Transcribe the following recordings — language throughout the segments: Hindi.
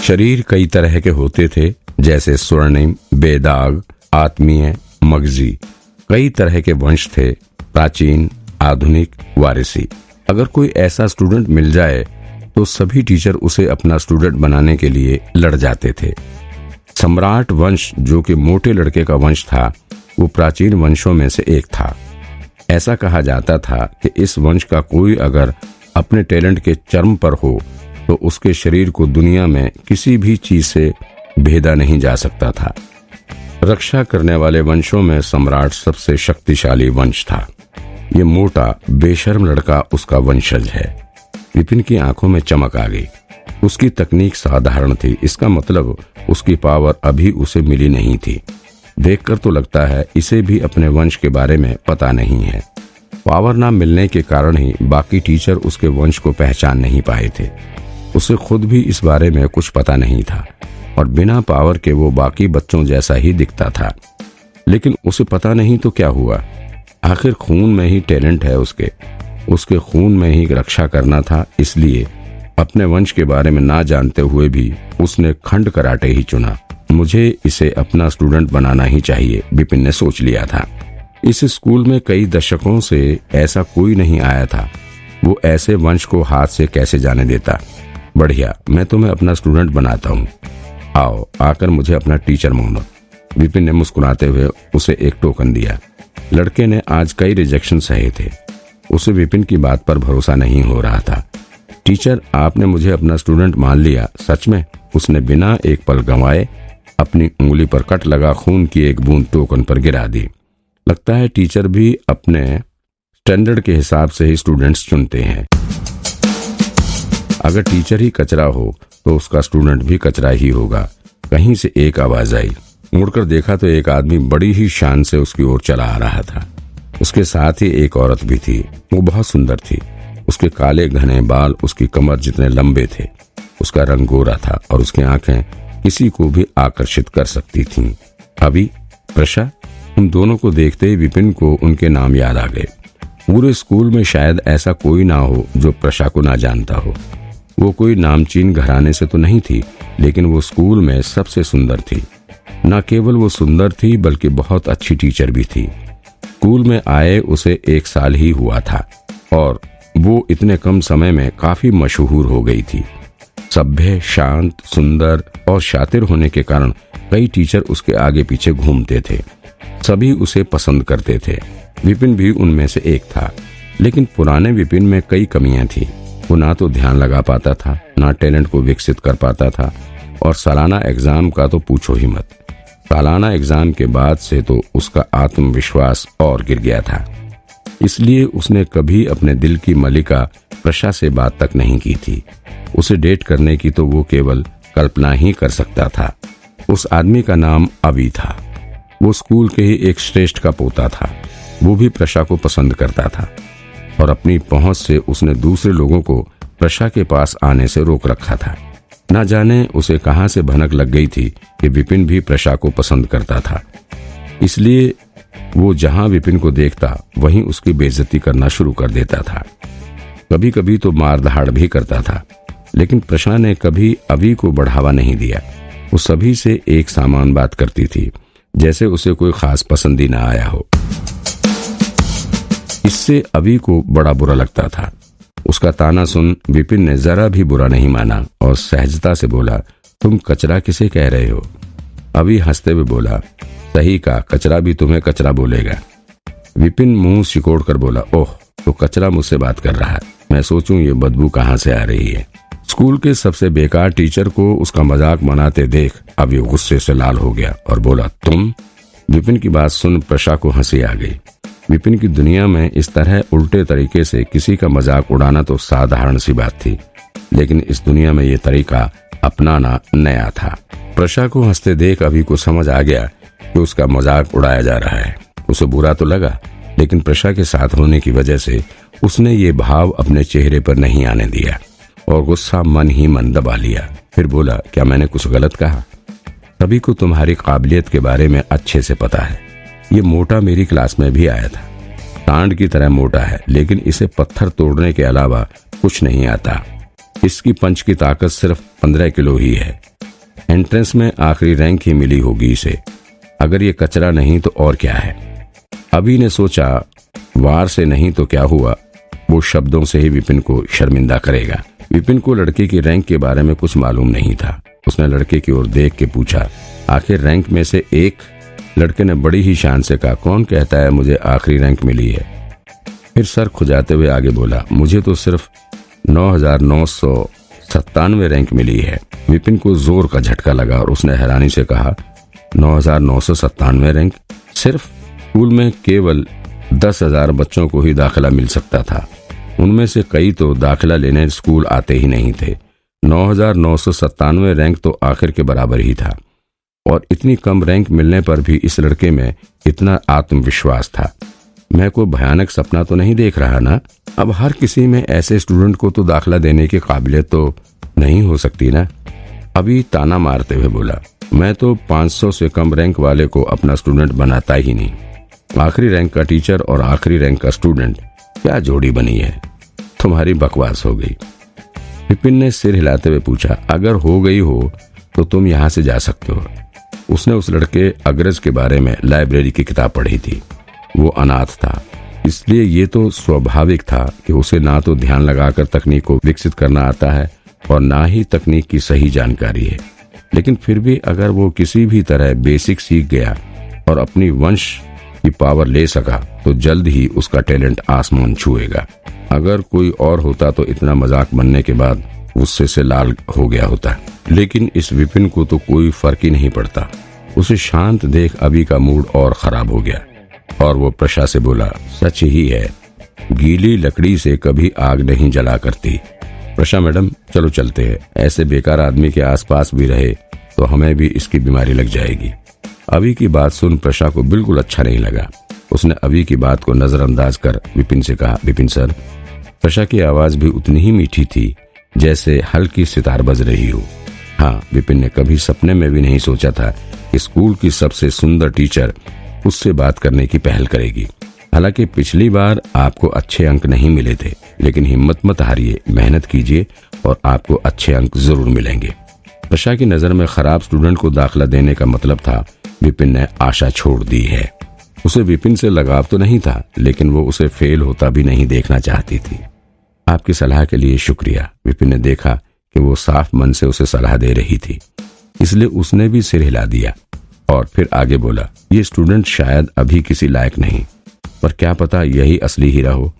शरीर कई तरह के होते थे, जैसे स्वर्णिम, बेदाग, आत्मीय, मगजी। कई तरह के वंश थे, प्राचीन, आधुनिक, वारिसी। अगर कोई ऐसा स्टूडेंट मिल जाए तो सभी टीचर उसे अपना स्टूडेंट बनाने के लिए लड़ जाते थे। सम्राट वंश, जो कि मोटे लड़के का वंश था, वो प्राचीन वंशों में से एक था। ऐसा कहा जाता था कि इस वंश का कोई अगर अपने टैलेंट के चरम पर हो तो उसके शरीर को दुनिया में किसी भी चीज से भेदा नहीं जा सकता था। रक्षा करने वाले वंशों में सम्राट सबसे शक्तिशाली वंश था। ये मोटा बेशर्म लड़का उसका वंशज है। विपिन की आंखों में चमक आ गई। उसकी तकनीक साधारण थी, इसका मतलब उसकी पावर अभी उसे मिली नहीं थी। देखकर तो लगता है इसे भी अपने वंश के बारे में पता नहीं है। पावर ना मिलने के कारण ही बाकी टीचर उसके वंश को पहचान नहीं पाए थे। उसे खुद भी इस बारे में कुछ पता नहीं था और बिना पावर के वो बाकी बच्चों जैसा ही दिखता था। लेकिन उसे पता नहीं तो क्या हुआ, आखिर खून में ही टैलेंट है उसके खून में ही रक्षा करना था। इसलिए अपने वंश के बारे में ना जानते हुए भी उसने खंड कराटे ही चुना। मुझे इसे अपना स्टूडेंट बनाना ही चाहिए, विपिन ने सोच लिया था। इस स्कूल में कई दशकों से ऐसा कोई नहीं आया था। वो ऐसे वंश को हाथ से कैसे जाने देता। बढ़िया, मैं तुम्हें अपना स्टूडेंट बनाता हूँ। आओ, आकर मुझे अपना टीचर मानो। विपिन ने मुस्कुराते हुए उसे एक टोकन दिया। लड़के ने आज कई रिजेक्शन सहे थे। उसे विपिन की बात पर भरोसा नहीं हो रहा था। टीचर, आपने मुझे अपना स्टूडेंट मान लिया, सच में? उसने बिना एक पल गंवाए अपनी उंगली पर कट लगा खून की एक बूंद टोकन पर गिरा दी। लगता है टीचर भी अपने स्टैंडर्ड के हिसाब से ही स्टूडेंट्स चुनते हैं। अगर टीचर ही कचरा हो तो उसका स्टूडेंट भी कचरा ही होगा। कहीं से एक आवाज आई। मुड़कर देखा तो एक आदमी बड़ी ही शान से उसकी ओर चला आ रहा था। उसके साथ ही एक औरत भी थी। वो बहुत सुंदर थी। उसके काले घने बाल उसकी कमर जितने लंबे थे। उसका रंग गोरा था और उसकी आंखें किसी को भी आकर्षित कर सकती थीं। अभी, प्रशा। उन दोनों को देखते ही विपिन को उनके नाम याद आ गए। पूरे स्कूल में शायद ऐसा कोई ना हो जो प्रशा को ना जानता हो। वो कोई नामचीन घराने से तो नहीं थी, लेकिन वो स्कूल में सबसे सुंदर थी। न केवल वो सुंदर थी बल्कि बहुत अच्छी टीचर भी थी। स्कूल में आए उसे 1 साल ही हुआ था और वो इतने कम समय में काफी मशहूर हो गई थी। सभ्य, शांत, सुंदर और शातिर होने के कारण कई टीचर उसके आगे पीछे घूमते थे। सभी उसे पसंद करते थे। विपिन भी उनमें से एक था। लेकिन पुराने विपिन में कई कमियां थी। वो ना तो ध्यान लगा पाता था, ना टैलेंट को विकसित कर पाता था और सालाना एग्जाम का तो पूछो ही मत। सालाना एग्जाम के बाद से तो उसका आत्मविश्वास और गिर गया था। इसलिए उसने कभी अपने दिल की मलिका प्रशा से बात तक नहीं की थी। उसे डेट करने की तो वो केवल कल्पना ही कर सकता था। उस आदमी का नाम अभी था। वो स्कूल के ही एक श्रेष्ठ का पोता था। वो भी प्रशा को पसंद करता था और अपनी पहुंच से उसने दूसरे लोगों को प्रशा के पास आने से रोक रखा था। ना जाने उसे कहां से भनक लग गई थी कि विपिन भी प्रशा को पसंद करता था। इसलिए वो जहां विपिन को देखता वहीं उसकी बेइज्जती करना शुरू कर देता था। कभी कभी तो मार दहाड़ भी करता था। लेकिन प्रशा ने कभी अभी को बढ़ावा नहीं दिया। वो सभी से एक समान बात करती थी, जैसे उसे कोई खास पसंद ही ना आया हो। इससे अभी को बड़ा बुरा लगता था। उसका ताना सुन विपिन ने जरा भी बुरा नहीं माना और सहजता से बोला, तुम कचरा किसे कह रहे हो? अभी हंसते हुए बोला, सही का, कचरा भी तुम्हें कचरा बोलेगा। विपिन मुंह सिकोड़ कर बोला, ओह, तो कचरा मुझसे बात कर रहा है। मैं सोचूं ये बदबू कहां से आ रही है। स्कूल के सबसे बेकार टीचर को उसका मजाक मनाते देख अभी गुस्से से लाल हो गया और बोला, तुम? विपिन की बात सुन प्रशा को हंसी आ गई। विपिन की दुनिया में इस तरह उल्टे तरीके से किसी का मजाक उड़ाना तो साधारण सी बात थी, लेकिन इस दुनिया में ये तरीका अपनाना नया था। प्रशा को हंसते देख अभी को समझ आ गया कि उसका मजाक उड़ाया जा रहा है। उसे बुरा तो लगा, लेकिन प्रशा के साथ होने की वजह से उसने ये भाव अपने चेहरे पर नहीं आने दिया और गुस्सा मन ही मन दबा लिया। फिर बोला, क्या मैंने कुछ गलत कहा? सभी को तुम्हारी काबिलियत के बारे में अच्छे से पता है। ये मोटा मेरी क्लास में भी आया था। सांड की तरह मोटा है, लेकिन इसे पत्थर तोड़ने के अलावा कुछ नहीं आता। इसकी पंच की ताकत सिर्फ 15 किलो ही है। एंट्रेंस में आखिरी रैंक ही मिली होगी इसे, अगर ये कचरा नहीं तो और क्या है। अभी ने सोचा वार से नहीं तो क्या हुआ, वो शब्दों से ही विपिन को शर्मिंदा करेगा। विपिन को लड़के की रैंक के बारे में कुछ मालूम नहीं था। उसने लड़के की ओर देख के पूछा, आखिर रैंक में से एक? लड़के ने बड़ी ही शान से कहा, कौन कहता है मुझे आखिरी रैंक मिली है। फिर सर खुजाते हुए आगे बोला, मुझे तो सिर्फ 9,997 रैंक मिली है। विपिन को जोर का झटका लगा और उसने हैरानी से कहा, 9,997 रैंक? सिर्फ? स्कूल में केवल 10,000 बच्चों को ही दाखिला मिल सकता था, उनमें से कई तो दाखिला लेने स्कूल आते ही नहीं थे। 9,997 रैंक तो आखिर के बराबर ही था, और इतनी कम रैंक मिलने पर भी इस लड़के में इतना आत्मविश्वास था। मैं कोई भयानक सपना तो नहीं देख रहा ना? अब हर किसी में ऐसे स्टूडेंट को तो दाखिला देने की काबिलियत तो नहीं हो सकती ना। अभी ताना मारते हुए बोला, मैं तो 500 से कम रैंक वाले को अपना स्टूडेंट बनाता ही नहीं। आखिरी रैंक का टीचर और आखिरी रैंक का स्टूडेंट, क्या जोड़ी बनी है। तुम्हारी बकवास हो गई। विपिन ने सिर हिलाते हुए पूछा, अगर हो गई हो तो तुम यहाँ से जा सकते हो। उसने उस लड़के अग्रज के बारे में लाइब्रेरी की किताब पढ़ी थी। वो अनाथ था, इसलिए ये तो स्वाभाविक था कि उसे ना तो ध्यान लगाकर तकनीक को विकसित करना आता है और ना ही तकनीक की सही जानकारी है। लेकिन फिर भी अगर वो किसी भी तरह बेसिक सीख गया और अपनी वंश की पावर ले सका तो जल्द ही उसका टैलेंट आसमान छुएगा। अगर कोई और होता तो इतना मजाक बनने के बाद गुस्से से लाल हो गया होता, लेकिन इस विपिन को तो कोई फर्क ही नहीं पड़ता। उसे शांत देख अभी का मूड और खराब हो गया और वो प्रशा से बोला, सच ही है, गीली लकड़ी से कभी आग नहीं जला करती। प्रशा मैडम, चलो चलते हैं, ऐसे बेकार आदमी के आसपास भी रहे तो हमें भी इसकी बीमारी लग जाएगी। अभी की बात सुन प्रशा को बिल्कुल अच्छा नहीं लगा। उसने अभी की बात को नजरअंदाज कर विपिन से कहा, विपिन सर। प्रशा की आवाज भी उतनी ही मीठी थी जैसे हल्की सितार बज रही हो। हाँ, विपिन ने कभी सपने में भी नहीं सोचा था कि स्कूल की सबसे सुंदर टीचर उससे बात करने की पहल करेगी। हालांकि पिछली बार आपको अच्छे अंक नहीं मिले थे, लेकिन हिम्मत मत हारिए, मेहनत कीजिए और आपको अच्छे अंक जरूर मिलेंगे। प्रशा की नजर में खराब स्टूडेंट को दाखिला देने का मतलब था विपिन ने आशा छोड़ दी है। उसे विपिन से लगाव तो नहीं था, लेकिन वो उसे फेल होता भी नहीं देखना चाहती थी। आपकी सलाह के लिए शुक्रिया। विपिन ने देखा कि वो साफ मन से उसे सलाह दे रही थी, इसलिए उसने भी सिर हिला दिया और फिर आगे बोला, ये स्टूडेंट शायद अभी किसी लायक नहीं, पर क्या पता यही असली हीरा हो।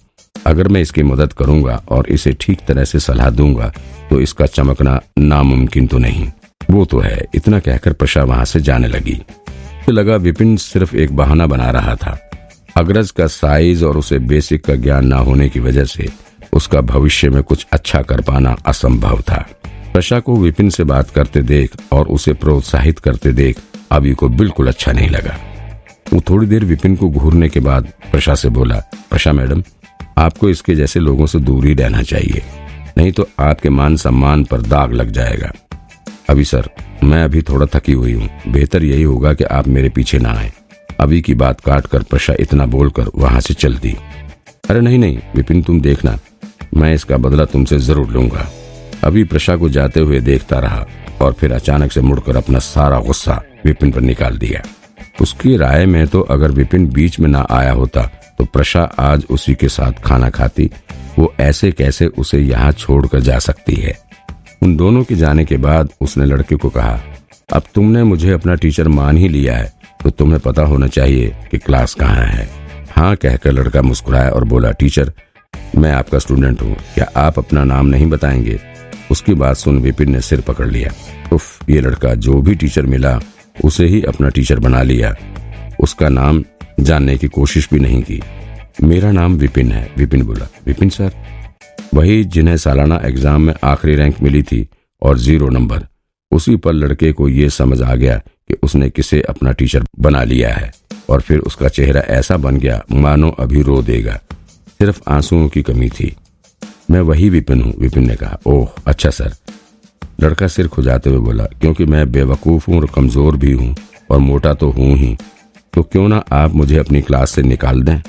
अगर मैं इसकी मदद करूंगा और इसे ठीक तरह से सलाह दूंगा तो इसका चमकना नामुमकिन तो नहीं। वो तो है। इतना कहकर प्रशा वहां से जाने लगी। तो लगा विपिन सिर्फ एक बहाना बना रहा था। अग्रज का साइज और उसे बेसिक का ज्ञान ना होने की वजह से उसका भविष्य में कुछ अच्छा कर पाना असंभव था। प्रशा को विपिन से बात करते देख और उसे प्रोत्साहित करते देख अभी को बिल्कुल अच्छा नहीं लगा। वो थोड़ी देर विपिन को घूरने के बाद प्रशा से बोला, प्रशा मैडम, आपको इसके जैसे लोगों से दूर ही रहना चाहिए, नहीं तो आपके मान सम्मान पर दाग लग जाएगा। अभी सर, मैं अभी थोड़ा थकी हुई हूँ, बेहतर यही होगा कि आप मेरे पीछे ना आए। अभी की बात काट कर प्रशा इतना बोलकर वहां से चल दी। अरे नहीं नहीं विपिन, तुम देखना, मैं इसका बदला तुमसे जरूर लूंगा। अभी प्रशा को जाते हुए देखता रहा और फिर अचानक से मुड़कर अपना सारा गुस्सा विपिन पर निकाल दिया। उसकी राय में तो अगर विपिन बीच में ना आया होता तो प्रशा आज उसी के साथ खाना खाती। वो ऐसे कैसे उसे यहाँ छोड़कर जा सकती है। उन दोनों के जाने के बाद उसने लड़के को कहा, अब तुमने मुझे अपना टीचर मान ही लिया है तो तुम्हें पता होना चाहिए कि क्लास कहाँ है। हाँ कहकर लड़का मुस्कुराया और बोला, टीचर, मैं आपका स्टूडेंट हूँ, क्या आप अपना नाम नहीं बताएंगे? उसकी बात सुन विपिन ने सिर पकड़ लिया। उफ, ये लड़का जो भी टीचर मिला उसे ही अपना टीचर बना लिया, उसका नाम जानने की कोशिश भी नहीं की। मेरा नाम विपिन है, विपिन बोला। विपिन सर? वही जिन्हें सालाना एग्जाम में आखिरी रैंक मिली थी और 0 नंबर। उसी पर लड़के को ये समझ आ गया कि उसने किसे अपना टीचर बना लिया है और फिर उसका चेहरा ऐसा बन गया मानो अभी रो देगा, सिर्फ आंसुओं की कमी थी। मैं वही विपिन हूँ, विपिन ने कहा। ओह अच्छा सर। लड़का सिर खुजाते हुए बोला, क्योंकि मैं बेवकूफ हूँ और कमजोर भी हूँ और मोटा तो हूँ ही, तो क्यों ना आप मुझे अपनी क्लास से निकाल दें।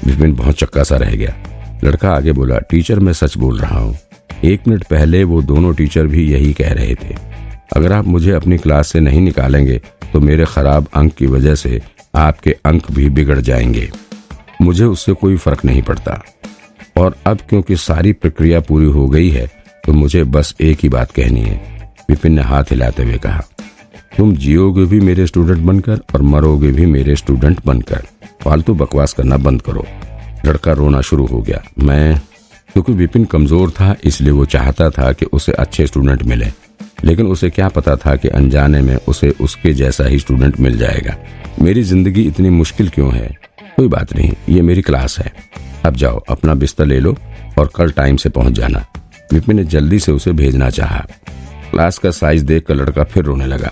विपिन बहुत चक्का सा रह गया। लड़का आगे बोला, टीचर मैं सच बोल रहा हूँ, 1 मिनट पहले वो दोनों टीचर भी यही कह रहे थे। अगर आप मुझे अपनी क्लास से नहीं निकालेंगे तो मेरे खराब अंक की वजह से आपके अंक भी बिगड़ जाएंगे। मुझे उससे कोई फर्क नहीं पड़ता। और अब क्योंकि सारी प्रक्रिया पूरी हो गई है तो मुझे बस एक ही बात कहनी है। विपिन ने हाथ हिलाते हुए कहा, तुम जियोगे भी मेरे स्टूडेंट बनकर और मरोगे भी मेरे स्टूडेंट बनकर। फालतू बकवास करना बंद करो। लड़का रोना शुरू हो गया। क्योंकि विपिन कमजोर था इसलिए वो चाहता था कि उसे अच्छे स्टूडेंट मिले, लेकिन उसे क्या पता था कि अनजाने में उसे उसके जैसा ही स्टूडेंट मिल जाएगा। मेरी जिंदगी इतनी मुश्किल क्यों है? कोई बात नहीं, ये मेरी क्लास है। अब जाओ अपना बिस्तर ले लो और कल टाइम से पहुंच जाना। विपिन ने जल्दी से उसे भेजना चाहा। क्लास का साइज देखकर लड़का फिर रोने लगा।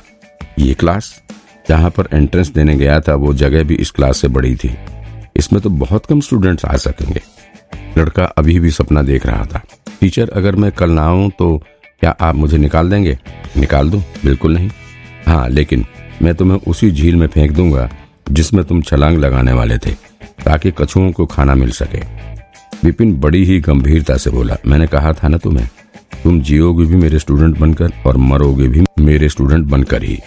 ये क्लास जहां पर एंट्रेंस देने गया था वो जगह भी इस क्लास से बड़ी थी। इसमें तो बहुत कम स्टूडेंट्स आ सकेंगे। लड़का अभी भी सपना देख रहा था। टीचर, अगर मैं कल ना आऊं तो क्या आप मुझे निकाल देंगे? निकाल दूं? बिल्कुल नहीं। हाँ, लेकिन मैं तुम्हें उसी झील में फेंक दूंगा जिसमें तुम छलांग लगाने वाले थे, ताकि कछुओं को खाना मिल सके। विपिन बड़ी ही गंभीरता से बोला, मैंने कहा था ना तुम्हें, तुम जियोगे भी मेरे स्टूडेंट बनकर और मरोगे भी मेरे स्टूडेंट बनकर ही।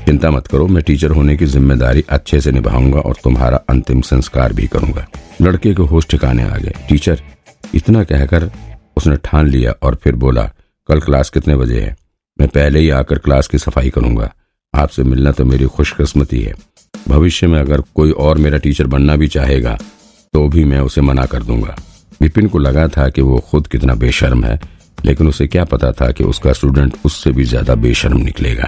चिंता मत करो, मैं टीचर होने की जिम्मेदारी अच्छे से निभाऊंगा और तुम्हारा अंतिम संस्कार भी करूंगा। लड़के को होश ठिकाने आ गए। टीचर, इतना कहकर उसने ठान लिया और फिर बोला, कल क्लास कितने बजे है? मैं पहले ही आकर क्लास की सफाई करूंगा। आपसे मिलना तो मेरी खुशकिस्मती है। भविष्य में अगर कोई और मेरा टीचर बनना भी चाहेगा तो भी मैं उसे मना कर दूंगा। विपिन को लगा था कि वो खुद कितना बेशर्म है, लेकिन उसे क्या पता था कि उसका स्टूडेंट उससे भी ज्यादा बेशर्म निकलेगा।